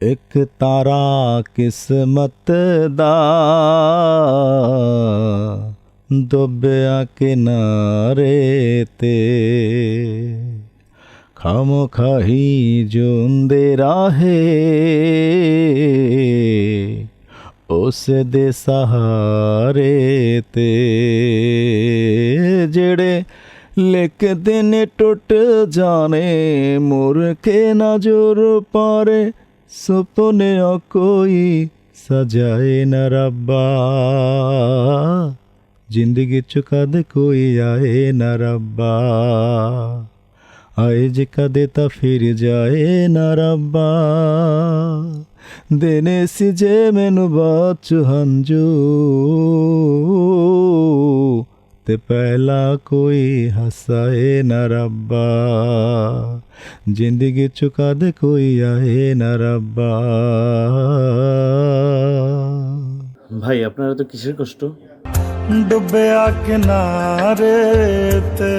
ਇੱਕ ਤਾਰਾ ਕਿਸਮਤ ਦਾ ਡੁੱਬਿਆ ਕਿਨਾਰੇ ਤੇ, ਖਾਮੋਖਾਹੀ ਜਿਉਂਦੇ ਰਾਹੇ ਉਸ ਦੇ ਸਹਾਰੇ ਤੇ, ਜਿਹੜੇ ਲਿਖਦੇ ਨੇ ਟੁੱਟ ਜਾਣੇ ਮੁੜ ਕੇ ਨਾ ਜੁਰ ਪਾਰੇ, ਸੁਪਨਿਆਂ ਕੋਈ ਸਜਾਏ ਨਾ ਰੱਬਾ, ਜ਼ਿੰਦਗੀ ਚ ਕਦੇ ਕੋਈ ਆਏ ਨਾ ਰੱਬਾ, ਆਏ ਜੇ ਕਦੇ ਤਾਂ ਫਿਰ ਜਾਏ ਨਾ ਰੱਬਾ, ਦੇਣੇ ਸੀ ਜੇ ਮੈਨੂੰ ਬਾਅਦ ਚ ਹੰਝੂ, ਤੇ ਪਹਿਲਾਂ ਕੋਈ ਹੱਸਾਏ ਨਾ ਰੱਬਾ, ਜ਼ਿੰਦਗੀ ਚ ਕਦੇ ਕੋਈ ਆਏ না রাব্বা। ভাই আপনারা তো কিসের কষ্ট? ডুবিয়া কিনারে তে